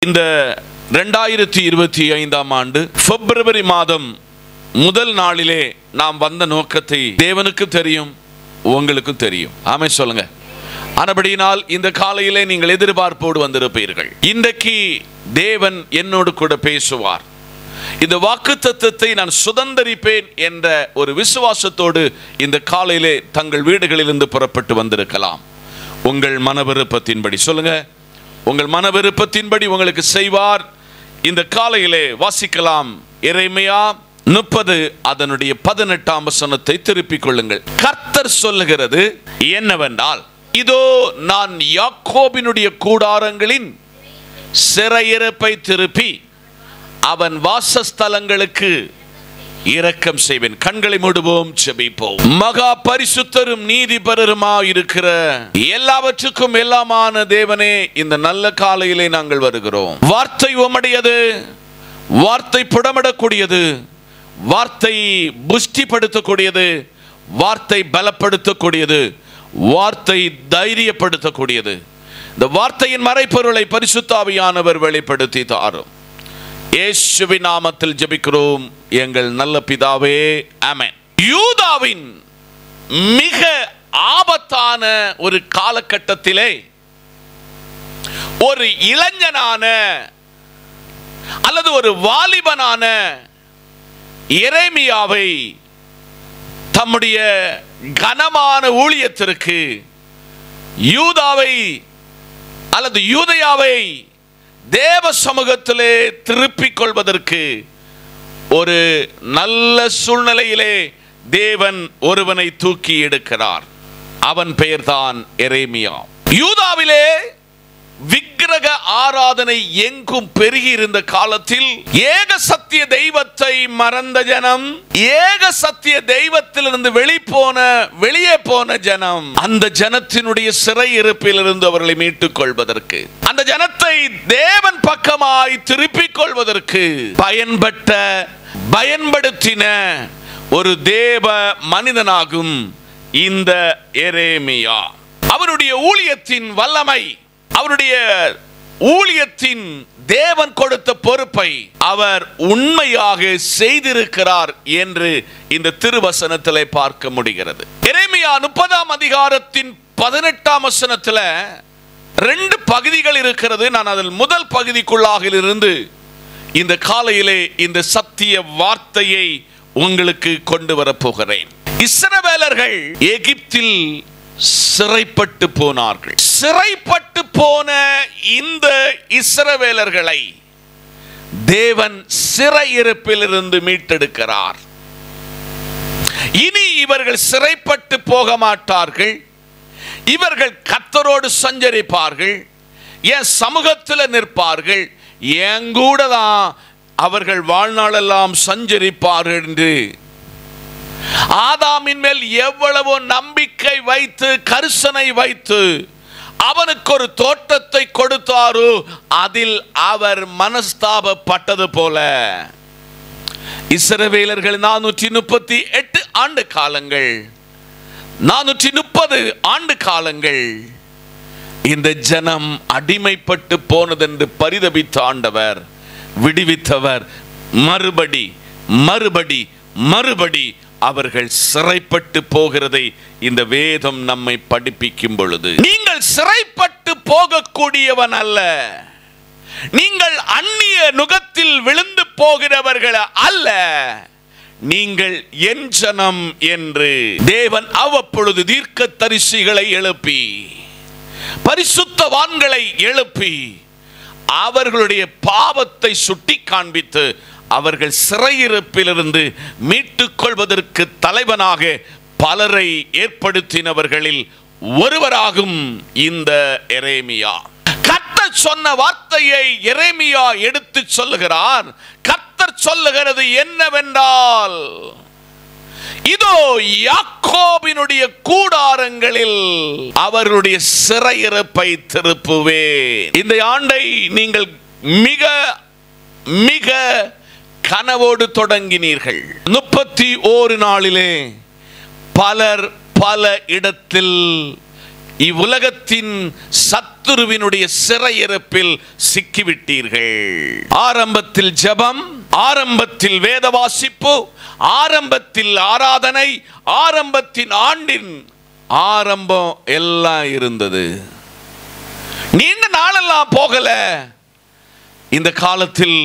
இந்த 2025ஆம் ஆண்டு பிப்ரவரி மாதம் முதல் நாளிலே நாம் வந்த நோக்கத்தை தேவனுக்கு தெரியும், உங்களுக்கும் தெரியும். ஆமென் சொல்லுங்க. ஆனபடியினால் இந்த காலையிலே நீங்கள் எதிர்பார்ப்போடு வந்திருப்பீர்கள். இன்றைக்கு தேவன் என்னோடு கூட பேசுவார். இந்த வாக்குத்தத்தத்தை நான் சுதந்தரிப்பேன் என்ற ஒரு விசுவாசத்தோடு இந்த காலையிலே தங்கள் வீடுகளிலிருந்து புறப்பட்டு வந்திருக்கலாம். உங்கள் மனவிருப்பத்தின்படி சொல்லுங்க, உங்கள் மனவிருப்பத்தின்படி உங்களுக்கு செய்வார். இந்த காலையிலே வாசிக்கலாம். எரேமியா 30 அதனுடைய 18ஆம் வசனத்தை திருப்பிக் கொள்ளுங்கள். கர்த்தர் சொல்லுகிறது என்னவென்றால், இதோ நான் யாக்கோபினுடைய கூடாரங்களின் சிறையிருப்பை திருப்பி அவன் வாசஸ்தலங்களுக்கு இரக்கம் செய்வேன். கண்களை மூடுவோம், ஜெபிப்போம். மகா பரிசுத்தரும் நீதிபரருமாய் இருக்கிற எல்லாவற்றுக்கும் எல்லாமான தேவனே, இந்த நல்ல காலையிலே நாங்கள் வருகிறோம். வார்த்தை உம்முடையது, வார்த்தை புடமிடக்கூடியது, வார்த்தை புஷ்டிப்படுத்தக்கூடியது, வார்த்தை பலப்படுத்தக்கூடியது, வார்த்தை தைரியப்படுத்தக்கூடியது. இந்த வார்த்தையின் மறைப்பொருளை பரிசுத்த ஆவியானவர் வெளிப்படுத்தி தாரும். இயேசுவின் நாமத்தில் ஜெபிக்கிறோம் எங்கள் நல்ல பிதாவே, ஆமென். யூதாவின் மிக ஆபத்தான ஒரு காலகட்டத்திலே ஒரு இளைஞனான அல்லது ஒரு வாலிபனான எரேமியாவை தம்முடைய கனமான ஊழியத்திற்கு யூதாவை அல்லது யூதேயாவை தேவ சமூகத்திலே திருப்பிக் கொள்வதற்கு ஒரு நல்ல சூழ்நிலையிலே தேவன் ஒருவனை தூக்கி எடுக்கிறார். அவன் பெயர்தான் எரேமியா. யூதாவிலே விக்கிரக ஆராதனை எங்கும் பெருகி இருந்த காலத்தில் ஏக சத்திய தெய்வத்தை மறந்த ஜனம், ஏக சத்திய தெய்வத்திலிருந்து வெளியே போன ஜனம், அந்த ஜனத்தினுடைய சிறையிருப்பிலிருந்து அவர்களை மீட்டுக் கொள்வதற்கு, அந்த ஜனத்தை தேவன் பக்கமாய் திருப்பிக் கொள்வதற்கு பயன்படுத்தின ஒரு தேவ மனிதனாகும் இந்த எரேமியா. அவருடைய ஊழியத்தின் வல்லமை, அவருடைய ஊழியத்தின் தேவன் கொடுத்த பொறுப்பை அவர் உண்மையாக செய்திருக்கிறார் என்று இந்த திருவசனத்திலே பார்க்க முடிகிறது. எரேமியா 30ஆம் அதிகாரத்தின் 18ஆம் வசனத்தில் 2 பகுதிகள் இருக்கிறது. நான் அதில் முதல் பகுதிக்குள்ளாக இருந்து இந்த காலையிலே இந்த சத்திய வார்த்தையை உங்களுக்கு கொண்டு வரப்போகிறேன். இஸ்ரவேலர்கள் எகிப்தில் சிறைப்பட்டு போனார்கள். சிறைப்பட்டு போன இந்த இஸ்ரவேலர்களை தேவன் சிறையிருப்பிலிருந்து மீட்டெடுக்கிறார். இனி இவர்கள் சிறைப்பட்டு போக மாட்டார்கள். இவர்கள் கர்த்தரோடு சஞ்சரிப்பார்கள், என் சமூகத்தில் நிற்பார்கள், என் கூட தான் அவர்கள் வாழ்நாளெல்லாம் சஞ்சரிப்பார்கள் என்று ஆதாமின் மேல் எவ்வளவோ நம்பிக்கை வைத்து கரிசனை வைத்து அவனுக்கு ஒரு தோட்டத்தை கொடுத்தாரோ அதில் அவர் மனஸ்தாபப்பட்டது போல இஸ்ரவேலர்கள் 438 ஆண்டு காலங்கள், 430 ஆண்டு காலங்கள் இந்த ஜனம் அடிமைப்பட்டு போனதென்று பரிதபித்த ஆண்டவர் விடுவித்தவர். மறுபடி மறுபடி மறுபடி அவர்கள் சிறைப்பட்டு போகிறதை இந்த வேதம் நம்மை படிப்பிக்கும் பொழுது, நீங்கள் சிறைப்பட்டு போகக்கூடியவன் அல்ல, நீங்கள் அந்நிய நுகத்தில் விழுந்து போகிறவர்கள் அல்ல, நீங்கள் என் ஜனம் என்று தேவன் அவ்வப்பொழுது தீர்க்கதரிசிகளை எழுப்பி, பரிசுத்தவான்களை எழுப்பி, அவர்களுடைய பாவத்தை சுட்டி காண்பித்து அவர்கள் சிறையிருப்பிலிருந்து மீட்டுக் கொள்வதற்கு தலைவனாக பலரை ஏற்படுத்தினவர்களில் ஒருவராகும் இந்த எரேமியா. கர்த்தர் சொன்ன வார்த்தையை எரேமியா எடுத்து சொல்லுகிறார். கர்த்தர் சொல்லுகிறது என்னவென்றால், இதோ யாக்கோபினுடைய கூடாரங்களில் அவர்களுடைய சிறையிருப்பை திருப்புவேன். இந்த ஆண்டை நீங்கள் மிக மிக கனவோடு தொடங்கினீர்கள். 31 நாளிலே பலர் பல இடத்தில் இவ்வுலகத்தின் சத்துருவினுடைய சிறையிருப்பில் சிக்கிவிட்டீர்கள். ஆரம்பத்தில் ஜெபம், ஆரம்பத்தில் வேத வாசிப்பு, ஆரம்பத்தில் ஆராதனை, ஆரம்பத்தின் ஆண்டின் ஆரம்பம் எல்லாம் இருந்தது. நீண்ட நாளெல்லாம் போகல. இந்த காலத்தில்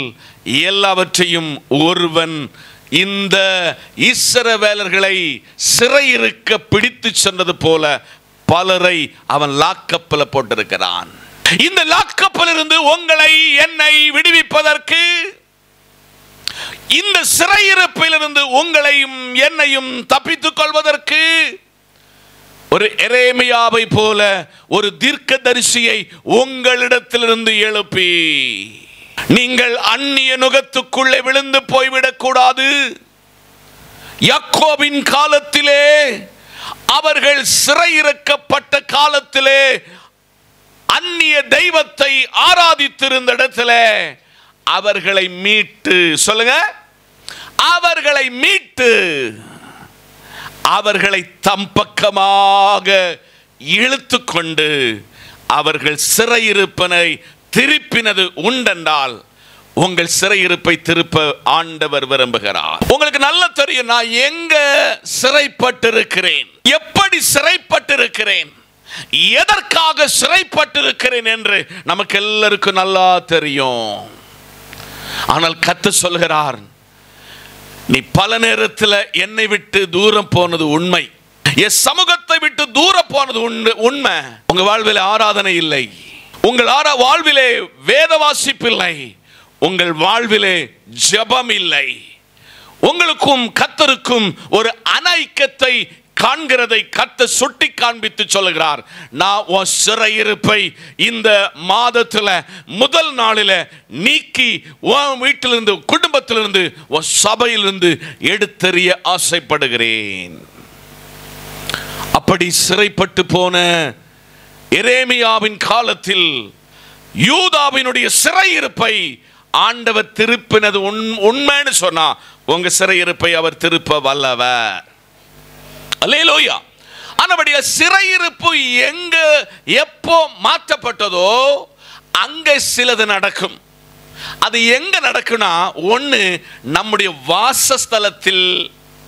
எல்லாவற்றையும் ஒருவன் இந்த இஸ்ரவேலர்களை சிறையிருக்க பிடித்து சென்றது போல பலரை அவன் லாக்கப்பில் போட்டிருக்கிறான். இந்த லாக்கப்பில் இருந்து உங்களை என்னை விடுவிப்பதற்கு, இந்த சிறையிருப்பில் இருந்து உங்களையும் என்னையும் தப்பித்துக் கொள்வதற்கு ஒரு எரேமியாவை போல ஒரு தீர்க்கதரிசியை உங்களிடத்திலிருந்து எழுப்பி, நீங்கள் அந்நிய நுகத்துக்குள்ளே விழுந்து போய்விடக் கூடாது. யாக்கோபின் காலத்திலே, அவர்கள் சிறையிறக்கப்பட்ட காலத்திலே அந்நிய தெய்வத்தை ஆராதித்திருந்த இடத்துல அவர்களை மீட்டு, சொல்லுங்க, அவர்களை மீட்டு அவர்களை தம் பக்கமாக இழுத்து கொண்டு அவர்கள் சிறையிருப்பனை திருப்பினது உண்டென்றால் உங்கள் சிறையிருப்பை திருப்ப ஆண்டவர் விரும்புகிறார். உங்களுக்கு நல்லா தெரியும் நான் எங்க சிறைப்பட்டிருக்கிறேன், எப்படி சிறைப்பட்டிருக்கிறேன், எதற்காக சிறைப்பட்டிருக்கிறேன் என்று நமக்கு எல்லாருக்கும் நல்லா தெரியும். ஆனால் கர்த்தர் சொல்கிறார், நீ பல நேரத்தில் என்னை விட்டு தூரம் போனது உண்மை, என் சமூகத்தை விட்டு தூரம் போனது உண்மை. உங்க வாழ்வில் ஆராதனை இல்லை, உங்கள் வாழ்விலே வேத வாசிப்பு இல்லை, உங்கள் வாழ்விலே ஜெபம் இல்லை. உங்களுக்கும் கர்த்தருக்கும் ஒரு அனைக்கத்தை காண்கிறதை கர்த்தர் சுட்டி காண்பித்து சொல்லுகிறார். நான் உன் சிறையிருப்பை இந்த மாதத்தில் முதல் நாளில் நீக்கி உன் வீட்டிலிருந்து, குடும்பத்திலிருந்து, உன் சபையிலிருந்து எடுத்தறிய ஆசைப்படுகிறேன். அப்படி சிறைப்பட்டு போன எரேமியாவின் காலத்தில் யூதாவினுடைய சிறையிருப்பை ஆண்டவர் திருப்பினது உண்மைன்னு சொன்னா உங்க சிறையிருப்பை அவர் திருப்ப வல்லவர். அல்லேலூயா. ஆனபடியா சிறையிருப்பு எங்க எப்போ மாற்றப்பட்டதோ அங்க சிலது நடக்கும். அது எங்க நடக்கும்னா, ஒன்று நம்முடைய வாசஸ்தலத்தில்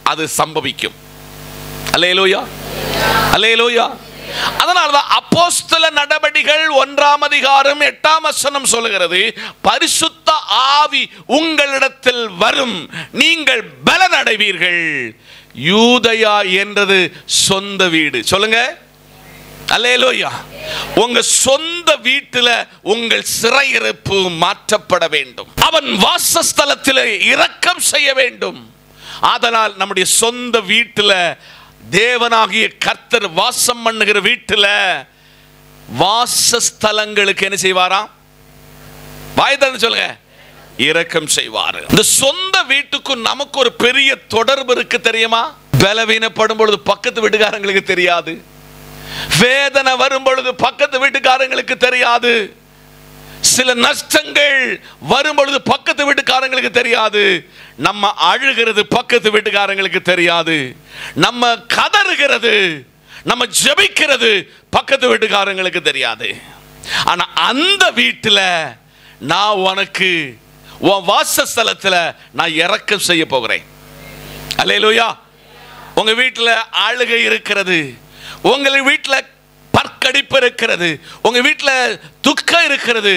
அது சம்பவிக்கும். அல்லேலூயா, அல்லேலூயா. அதனால்தான் அப்போஸ்தல நடபடிகள் 1ஆம் அதிகாரம் 8ஆம் வசனம் சொல்லுகிறது, பரிசுத்த ஆவி உங்களிடத்தில் வரும், நீங்கள் பலன் அடைவீர்கள். யூதயா என்றது சொந்த வீடு. சொல்லுங்க, அல்லேலூயா. உங்க சொந்த வீட்டில் உங்கள் சிறையிருப்பு மாற்றப்பட வேண்டும். அவன் வாசஸ்தலத்தில் இரக்கம் செய்ய வேண்டும். அதனால் நம்முடைய சொந்த வீட்டில், தேவனாகிய கர்த்தர் வாசம் பண்ணுகிற வீட்டில் வாசஸ்தலங்களுக்கு என்ன செய்வாராம்? வாய்தான் சொல்லுங்க, இரக்கம் செய்வார். இந்த சொந்த வீட்டுக்கும் நமக்கு ஒரு பெரிய தொடர்பு இருக்கு தெரியுமா? பலவீனப்படும் பொழுது பக்கத்து வீட்டுக்காரங்களுக்கு தெரியாது, வேதனை வரும் பொழுது பக்கத்து வீட்டுக்காரங்களுக்கு தெரியாது, சில நஷ்டங்கள் வரும் பொழுது பக்கத்து வீட்டுக்காரங்களுக்கு தெரியாது, நம்ம அழுகிறது பக்கத்து வீட்டுக்காரங்களுக்கு தெரியாது, நம்ம கதறுகிறது, நம்ம ஜெபிக்கிறது பக்கத்து வீட்டுக்காரங்களுக்கு தெரியாது. ஆனா அந்த வீட்டில் நான் உனக்கு உன் வாசஸ்தலத்தில் நான் இரக்கம் செய்ய போகிறேன். அல்லேலூயா. உங்க வீட்டில் அழுகை இருக்கிறது, உங்கள் வீட்டில் பற்கடிப்பு இருக்கிறது, உங்க வீட்டில் துக்கம் இருக்கிறது,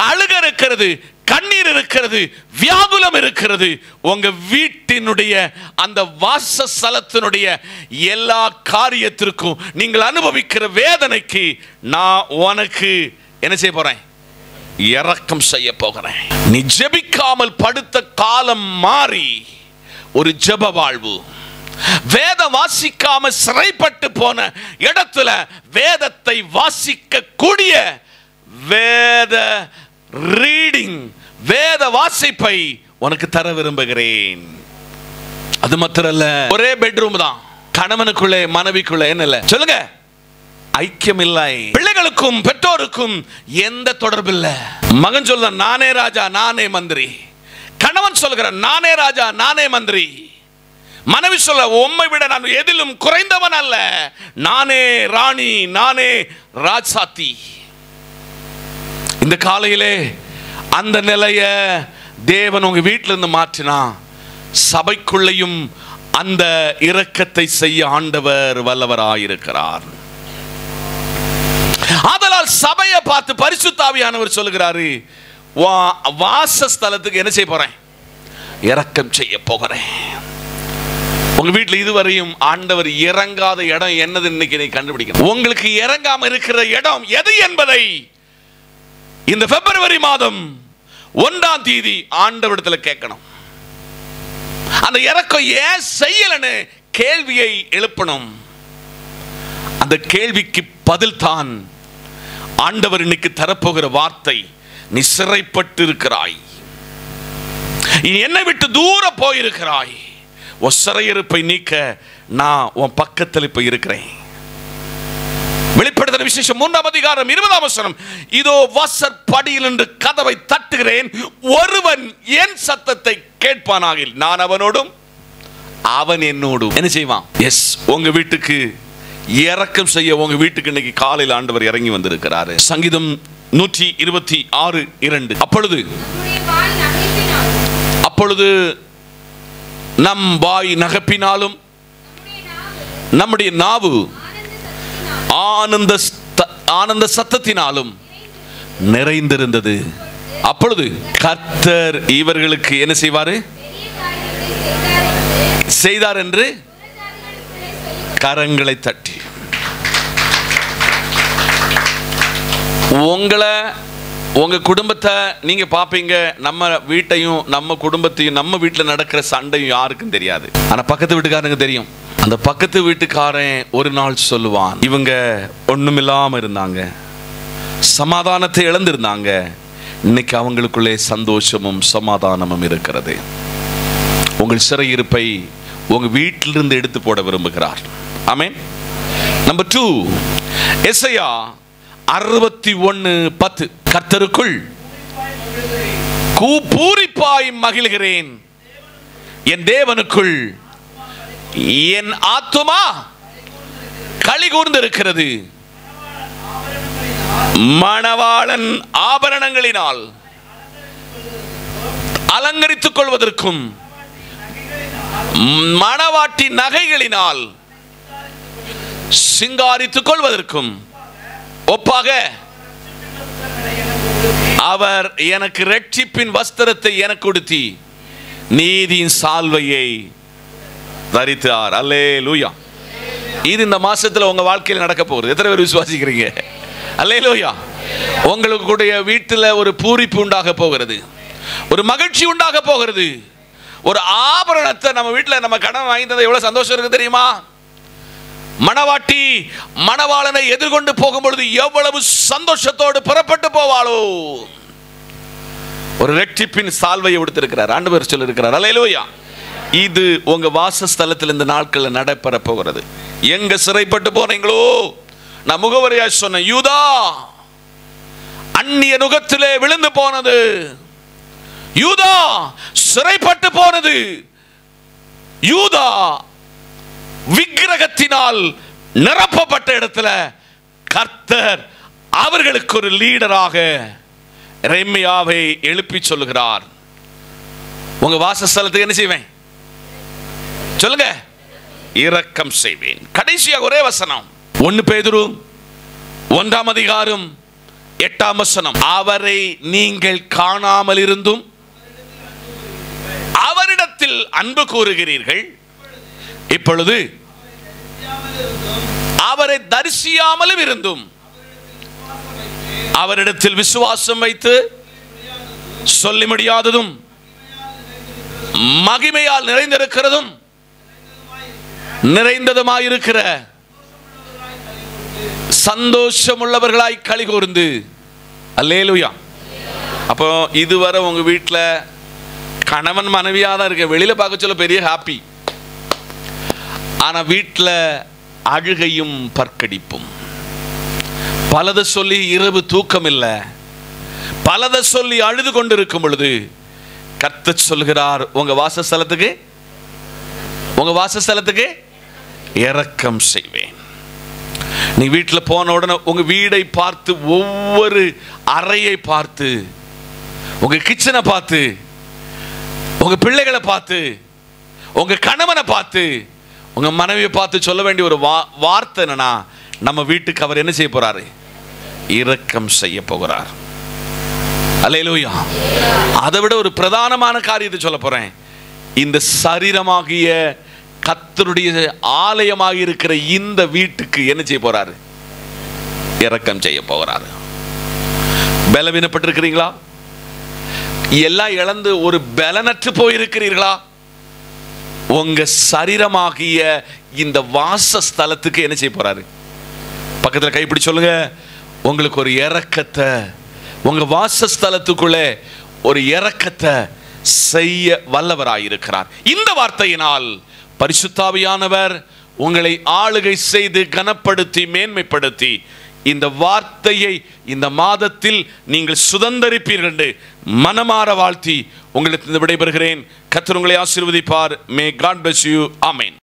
அழுக இருக்கிறது, கண்ணீர் இருக்கிறது, வியாகுலம் இருக்கிறது. உங்க வீட்டினுடைய அந்த வாசஸ்தலத்தினுடைய எல்லா காரியத்திற்கும் நீங்கள் அனுபவிக்கிற வேதனைக்கு நான் உனக்கு என்ன செய்ய போறேன்? இரக்கம் செய்ய போகிறேன். நீ ஜெபிக்காமல் படுத்த காலம் மாறி ஒரு ஜெப வாழ்வு, வேத வாசிக்காம சிறைப்பட்டு போன இடத்துல வேதத்தை வாசிக்க கூடிய வேத ரீடிங், வேத வாசிப்பை உனக்கு தர விரும்புகிறேன். அது மாத்திரல்ல, ஒரே பெட்ரூம் தான், கணவனுக்குள்ளே மனைவிக்குள்ளே என்ன இல்லை சொல்லுங்க, ஐக்கியம் இல்லை. பிள்ளைகளுக்கும் பெற்றோருக்கும் எந்த தொடர்பு இல்லை. மகன் சொல்ல நானே ராஜா நானே மந்திரி, கணவன் சொல்லுகிற நானே ராஜா நானே மந்திரி, மனைவி சொல்ல, உம்மை விட நான் எதிலும் குறைந்தவன் அல்ல, நானே ராணி, நானே ராஜாத்தி. இந்த காலையிலே அந்த நிலைய தேவன் உங்க வீட்டில இருந்து மாற்றினா, சபைக்குள்ளையும் அந்த இரக்கத்தை செய்ய ஆண்டவர் வல்லவராயிருக்கிறார். ஆதலால் சபையை பார்த்து பரிசுத்த ஆவியானவர் சொல்லுகிறாரு, வாசஸ்தலத்துக்கு என்ன செய்ய போறேன்? இரக்கம் செய்ய போகிறேன். உங்க வீட்டில் இதுவரையும் ஆண்டவர் இறங்காத இடம் என்னது இன்னைக்கு நீ கண்டுபிடிக்கணும். உங்களுக்கு இறங்காம இருக்கிற இடம் எது என்பதை இந்த பிப்ரவரி மாதம் 1ஆம் தேதி ஆண்டவரிடத்தில் கேட்கணும். அந்த இறக்கம் ஏன் செய்யலன்னு கேள்வியை எழுப்பணும். அந்த கேள்விக்கு பதில் தான் ஆண்டவர் இன்னைக்கு தரப்போகிற வார்த்தை. நீ சிறைப்பட்டு இருக்கிறாய், என்னை விட்டு தூர போயிருக்கிறாய், உன் சிறையிருப்பை நீக்க நான் உன் பக்கத்தில் இப்ப இருக்கிறேன். வெளிப்படுத்தின விசேஷம் 3ஆம் அதிகாரம் 20ஆம் வசனம், இதோ வாசற்படியில் நின்று கதவை தட்டுகிறேன், ஒருவன் என் சத்தத்தை கேட்பானாகில் நான் அவனோடும் அவன் என்னோடும் என்ன செய்வான்? எஸ், உங்க வீட்டுக்கு இரக்கம் செய்ய உங்க வீட்டுக்கு இன்னைக்கு காலையில் ஆண்டவர் இறங்கி வந்திருக்கிறாரு. சங்கீதம் 126:2, அப்பொழுது நம் வாய் நகப்பினாலும் நம்முடைய நாவு ஆனந்த சத்தத்தினாலும் நிறைந்திருந்தது. அப்பொழுது கர்த்தர் இவர்களுக்கு என்ன செய்வாரு? செய்தார் என்று கரங்களை தட்டி. உங்களை, உங்க குடும்பத்தை நீங்க பாப்பீங்க. நம்ம வீட்டையும் நம்ம குடும்பத்தையும், நம்ம வீட்டில் நடக்கிற சண்டையும் யாருக்கும் தெரியாது. ஆனா பக்கத்து வீட்டுக்காரங்க தெரியும். அந்த பக்கத்து வீட்டுக்காரன் ஒரு நாள் சொல்லுவான், இவங்க ஒண்ணுமில்லாம இருந்தாங்க, சமாதானத்தை இழந்திருந்தாங்க, இன்னைக்கு அவங்களுக்குள்ளே சந்தோஷமும் சமாதானமும் இருக்கிறது. உங்கள் சிறையிருப்பை உங்க வீட்டிலிருந்து எடுத்து போட விரும்புகிறார். ஆமென். நம்பர் 2, எசையா 61:10, கர்த்தருக்குள் பூரிப்பாய் மகிழ்கிறேன், என் தேவனுக்குள் என் ஆத்துமா களி கூர்ந்திருக்கிறது. மணவாளன் ஆபரணங்களினால் அலங்கரித்துக் கொள்வதற்கும் மணவாட்டி நகைகளினால் சிங்காரித்துக் கொள்வதற்கும் ஒப்பாக அவர் எனக்கு இரட்சிப்பின் வஸ்திரத்தை எனக்கு உடுத்தி நீதியின் சால்வையை தரித்தார். அல்லேலூயா. இது இந்த மாசத்துல உங்க வாழ்க்கையில் நடக்க போகுது. எத்தனை பேர் விசுவாசிக்கிறீங்க? அல்லேலூயா. உங்களுடைய வீட்டில் ஒரு பூரிப்பு உண்டாக போகிறது, ஒரு மகிழ்ச்சி உண்டாக போகிறது. ஒரு ஆபரணத்தை நம்ம வீட்டில் நம்ம கடன் வாங்கினது எவ்வளவு சந்தோஷம் இருக்கு தெரியுமா? மணவாட்டி மணவாளனை எதிர்கொண்டு போகும் பொழுது எவ்வளவு சந்தோஷத்தோடு புறப்பட்டு போவாளோ. ஒரு இரட்சிப்பின் சால்வையை கொடுத்திருக்கிறார் ஆண்டவர் சொல்லியிருக்கிறார். அல்லேலூயா. இது உங்க வாசஸ்தலத்தில் இந்த நாட்களில் நடைபெற போகிறது. எங்க சிறைப்பட்டு போனீங்களோ, நான் முகவரியா சொன்ன யூதா அந்நிய நுகத்திலே விழுந்து போனது, யூதா சிறைப்பட்டு போனது, யூதா விக்கிரகத்தினால் நிரப்பப்பட்ட இடத்துல கர்த்தர் அவர்களுக்கு ஒரு லீடராக எரேமியாவை எழுப்பி சொல்லுகிறார். உங்க வாசஸ்தலத்துக்கு என்ன செய்வேன் சொல்லுங்க? இரக்கம் செய்வேன். கடைசியாக ஒரே வசனம், 1 பேதுரு 1ஆம் அதிகாரம் 8ஆம் வசனம், அவரை நீங்கள் காணாமல் இருந்தும் அவரிடத்தில் அன்பு கூறுகிறீர்கள், இப்பொழுது அவரை தரிசியாமலும் இருந்தும் அவரிடத்தில் விசுவாசம் வைத்து சொல்லி முடியாததும் மகிமையால் நிறைந்திருக்கிறதும் நிறைந்ததுமாயிருக்கிற சந்தோஷம் உள்ளவர்களாய் களி கூர்ந்து. அல்லேலூயா. அப்போ இதுவரை உங்க வீட்டில் கணவன் மனைவியா தான் இருக்க, வெளியில பார்க்க சொல்ல பெரிய ஹாப்பி, ஆனா வீட்டில் அழுகையும் பற்கடிப்பும், பலதை சொல்லி இரவு தூக்கம் இல்லை, பலதை சொல்லி அழுது கொண்டிருக்கும் பொழுது கர்த்தர் சொல்கிறார், உங்க வாசஸ்தலத்துக்கு உங்க வாசஸ்தலத்துக்கு இரக்கம் செய்வேன். நீ வீட்டில் போன உடனே உங்க வீடை பார்த்து, ஒவ்வொரு அறையை பார்த்து, உங்க கிச்சனை பார்த்து, உங்க பிள்ளைகளை பார்த்து, உங்க கணவனை பார்த்து, உங்க மனைவியை பார்த்து சொல்ல வேண்டிய ஒரு வார்த்தை என்னன்னா, நம்ம வீட்டுக்கு அவர் என்ன செய்ய போறாரு? இரக்கம் செய்ய போகிறார். அல்லேலூயா. அதை விட ஒரு பிரதானமான காரியத்தை சொல்ல போறேன். இந்த சரீரமாகிய கர்த்தருடைய ஆலயமாக இருக்கிற இந்த வீட்டுக்கு என்ன செய்ய போறாரு? இரக்கம் செய்ய போகிறாரு. பலவீனப்பட்டிருக்கிறீங்களா? எல்லாம் இழந்து ஒரு பலனற்று போயிருக்கிறீர்களா? உங்க சரீரமாகிய இந்த வாசஸ்தலத்துக்கு என்ன செய்ய போறாரு? பக்கத்தில் கைப்பிடி சொல்லுங்க, உங்களுக்கு ஒரு இரக்கத்தை, உங்க வாசஸ்தலத்துக்குள்ளே ஒரு இரக்கத்தை செய்ய வல்லவராயிருக்கிறார். இந்த வார்த்தையினால் பரிசுத்தாவியானவர் உங்களை ஆளுகை செய்து கனப்படுத்தி மேன்மைப்படுத்தி இந்த வார்த்தையை இந்த மாதத்தில் நீங்கள் சுதந்தரிப்பீர்கள் என்று மனமாற வாழ்த்தி உங்களுக்கு விடைபெறுகிறேன். கர்த்தர் உங்களை ஆசீர்வதிப்பார். May God bless you. Amen.